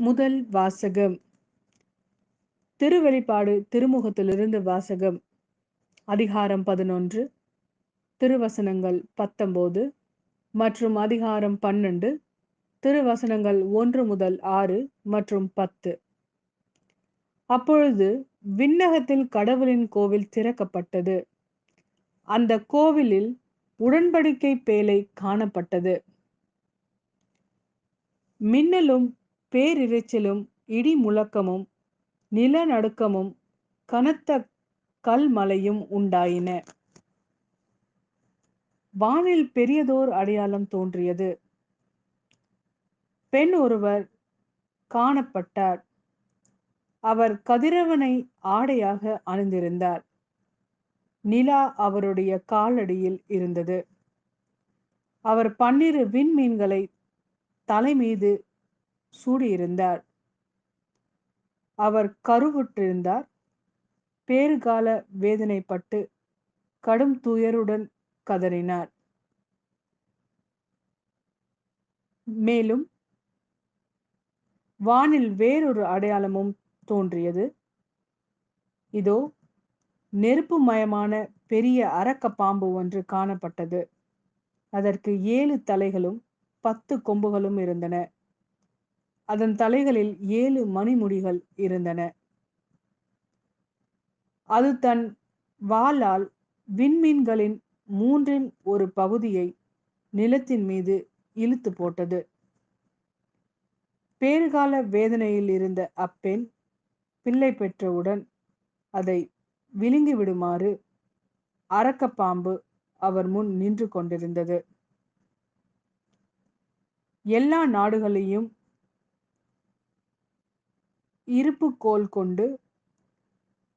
முதல் வாசகம் திருவெளிப்பாடு திருமுகத்திலிருந்து வாசகம். அதிகாரம் 11, திருவசனங்கள் 19 மற்றும் அதிகாரம் 12, திருவசனங்கள் 1 முதல் 6 மற்றும் 10. அப்பொழுது விண்ணகத்தில் கடவுளின் கோவில் திறக்கப்பட்டது. அந்த கோவிலில் உடன்படிக்கை பேழை காணப்பட்டது. மின்னலும் பேரிரைச்சலும் இடி முழக்கமும் நிலநடுக்கமும் கனத்த கல்மழையும் உண்டாயின. வானில் பெரியதோர் அடையாளம் தோன்றியது. பெண் ஒருவர் காணப்பட்டார். அவர் கதிரவனை ஆடையாக அணிந்திருந்தார். நிலா அவருடைய காலடியில் இருந்தது. அவர் 12 விண்மீன்களை தலைமீது சூடியிருந்தார். அவர் கருவுற்றிருந்தார். பேறுகால வேதனைப்பட்டு கடும் துயருடன் கதறினார். மேலும் வானில் வேறொரு அடையாளமும் தோன்றியது. இதோ, நெருப்புமயமான பெரிய அரக்க பாம்பு ஒன்று காணப்பட்டது. அதற்கு 7 தலைகளும் 10 கொம்புகளும் இருந்தன. அதன் தலைகளில் 7 மணிமுடிகள் இருந்தன. அது தன் வாளால் விண்மீன்களின் 3இல் ஒரு பகுதியை நிலத்தின் மீது இழுத்து போட்டது. பேறுகால வேதனையில் இருந்த அப்பெண் பிள்ளை பெற்றவுடன் அதை விழுங்கிவிடுமாறு அரக்கப்பாம்பு அவர் முன் நின்று கொண்டிருந்தது. எல்லா நாடுகளையும் இருப்புக்கோல் கொண்டு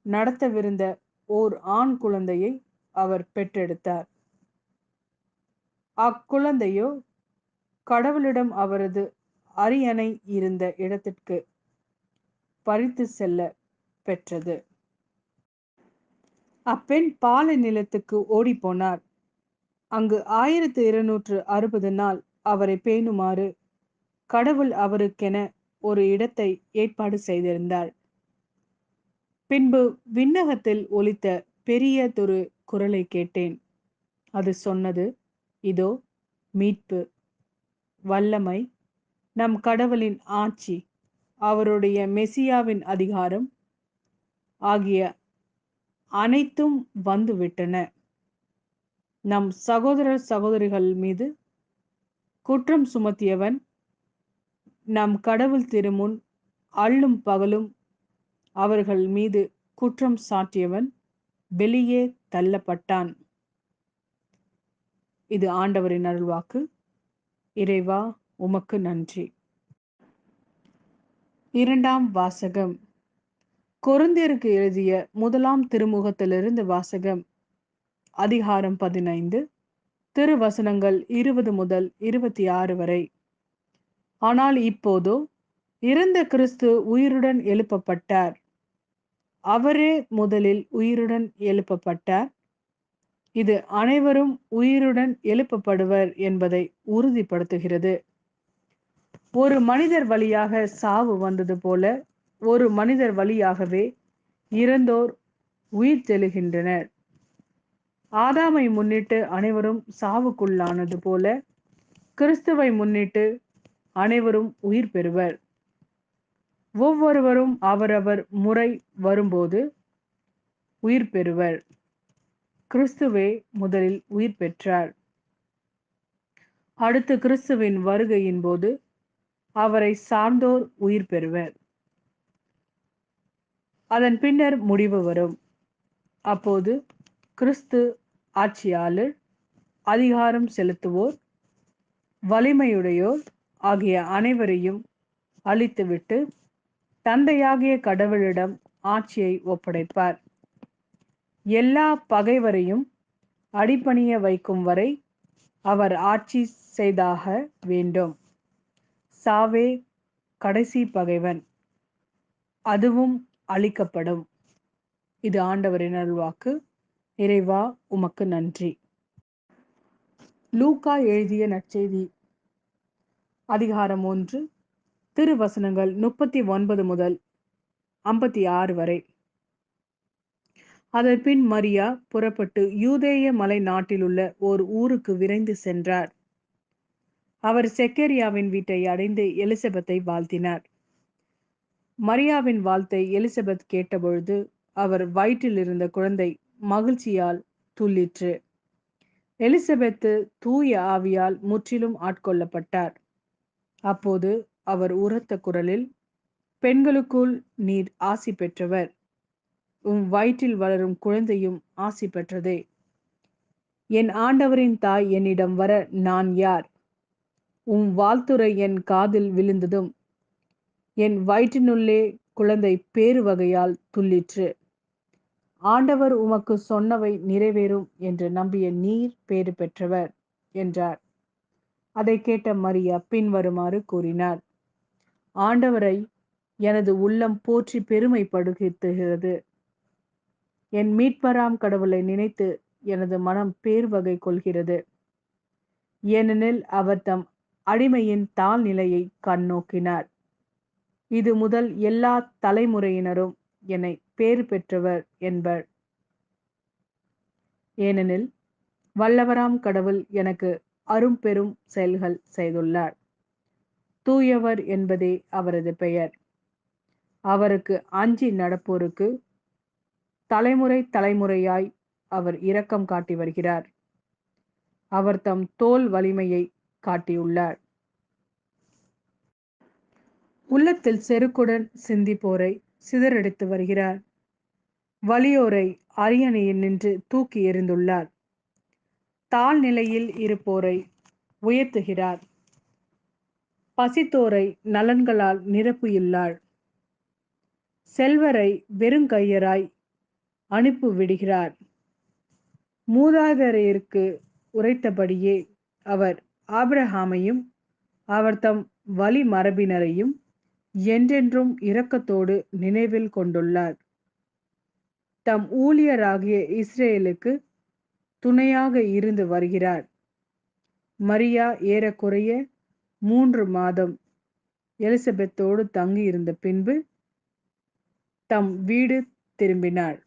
நடத்தவிருந்த ஓர் ஆண் குழந்தையை அவர் பெற்றெடுத்தார். அக்குழந்தையோ கடவுளிடம் அவரது அரியணை இருந்த இடத்திற்கு பறித்து செல்ல பெற்றது. அப்பெண் பாலை நிலத்துக்கு ஓடிப்போனார். அங்கு 1260 நாள் அவரை பேணுமாறு கடவுள் அவருக்கென ஒரு இடத்தை ஏற்பாடு செய்திருந்தார். பின்பு விண்ணகத்தில் ஒலித்த பெரியதொரு குரலை கேட்டேன். அது சொன்னது, இதோ, மீட்பு, வல்லமை, நம் கடவுளின் ஆட்சி, அவருடைய மெசியாவின் அதிகாரம் ஆகிய அனைத்தும் வந்துவிட்டன. நம் சகோதரர் சகோதரிகள் மீது குற்றம் சுமத்தியவன் நம் கடவுள் திருமுன் அல்லும் பகலும் அவர்கள் மீது குற்றம் சாட்டியவன் வெளியே தள்ளப்பட்டான். இது ஆண்டவரின் அருள்வாக்கு. இறைவா, உமக்கு நன்றி. இரண்டாம் வாசகம். கொரிந்தியருக்கு எழுதிய முதலாம் திருமுகத்திலிருந்து வாசகம். அதிகாரம் 15, திருவசனங்கள் 20 முதல் 26 வரை. ஆனால் இப்போதோ இறந்த கிறிஸ்து உயிருடன் எழுப்பப்பட்டார். அவரே முதலில் உயிருடன் எழுப்பப்பட்டார். இது அனைவரும் உயிருடன் எழுப்பப்படுவர் என்பதை உறுதிப்படுத்துகிறது. ஒரு மனிதர் வழியாக சாவு வந்தது போல ஒரு மனிதர் வழியாகவே இறந்தோர் உயிர் தெழுகின்றனர். ஆதாமை முன்னிட்டு அனைவரும் சாவுக்குள்ளானது போல கிறிஸ்துவை முன்னிட்டு அனைவரும் உயிர் பெறுவர். ஒவ்வொருவரும் அவரவர் முறை வரும்போது உயிர் பெறுவர். கிறிஸ்துவே முதலில் உயிர் பெற்றார். அடுத்து கிறிஸ்துவின் வருகையின் போது அவரை சார்ந்தோர் உயிர் பெறுவர். அதன் பின்னர் முடிவு வரும். அப்போது கிறிஸ்து ஆட்சியாளர், அதிகாரம் செலுத்துவோர், வலிமையுடையோர் ஆகிய அனைவரையும் அழித்துவிட்டு தந்தையாகிய கடவுளிடம் ஆட்சியை ஒப்படைப்பார். எல்லா பகைவரையும் அடிபணிய வைக்கும் வரை அவர் ஆட்சி செய்தாக வேண்டும். சாவே கடைசி பகைவன், அதுவும் அழிக்கப்படும். இது ஆண்டவரின் அருள்வாக்கு. இறைவா, உமக்கு நன்றி. லூக்கா எழுதிய நற்செய்தி. அதிகாரம் 1, திருவசனங்கள் 39 முதல் 56 வரை. அதன்பின் மரியா புறப்பட்டு யூதேய மலை நாட்டிலுள்ள ஓர் ஊருக்கு விரைந்து சென்றார். அவர் செக்கரியாவின் வீட்டை அடைந்து எலிசபெத்தை வாழ்த்தினார். மரியாவின் வாழ்த்தை எலிசபெத் கேட்டபொழுது அவர் வயிற்றில் இருந்த குழந்தை மகிழ்ச்சியால் துள்ளிற்று. எலிசபெத்து தூய ஆவியால் முற்றிலும் ஆட்கொள்ளப்பட்டார். அப்போது அவர் உரத்த குரலில், பெண்களுக்குள் நீர் ஆசி பெற்றவர், உம் வயிற்றில் வளரும் குழந்தையும் ஆசி பெற்றதே. என் ஆண்டவரின் தாய் என்னிடம் வர நான் யார்? உம் வாழ்த்துரை என் காதில் விழுந்ததும் என் வயிற்றினுள்ளே குழந்தை பேறு வகையால் துள்ளிற்று. ஆண்டவர் உமக்கு சொன்னவை நிறைவேறும் என்று நம்பிய நீர் பேறு பெற்றவர் என்றார். அதை கேட்ட மரியா பின்வருமாறு கூறினார்: ஆண்டவரை எனது உள்ளம் போற்றி பெருமைப்படுத்துகிறது. என் மீட்பராம் கடவுளை நினைத்து எனது மனம் பேர் வகை கொள்கிறது. ஏனெனில் அவர் தம் அடிமையின் தாழ் நிலையை கண்ணோக்கினார். இது முதல் எல்லா தலைமுறையினரும் என்னை பேறு பெற்றவர் என்பர். ஏனெனில் வல்லவராம் கடவுள் எனக்கு அரும்பெரும் செயல்கள் செய்துள்ளார். தூயவர் என்பதே அவரது பெயர். அவருக்கு அஞ்சி நடப்போருக்கு தலைமுறை தலைமுறையாய் அவர் இரக்கம் காட்டி வருகிறார். அவர் தம் தோல் வலிமையை காட்டியுள்ளார். உள்ளத்தில் செருக்குடன் சிந்திப்போரை சிதறடித்து வருகிறார். வலியோரை அரியணையில் நின்று தூக்கி எறிந்துள்ளார். தாழ் நிலையில் இருப்போரை உயர்த்துகிறார். பசித்தோரை நலன்களால் நிரப்பியுள்ளார். செல்வரை வெறுங்கையராய் அனுப்பி விடுகிறார். மூதாதையருக்கு உரைத்தபடியே அவர் ஆபிரகாமையும் அவர் தம் வழி மரபினரையும் என்றென்றும் இரக்கத்தோடு நினைவில் கொண்டுள்ளார். தம் ஊழியராகிய இஸ்ரேலுக்கு துணையாக இருந்து வருகிறார். மரியா ஏறக்குறைய 3 மாதம் எலிசபெத்தோடு தங்கியிருந்த பின்பு தம் வீடு திரும்பினார்.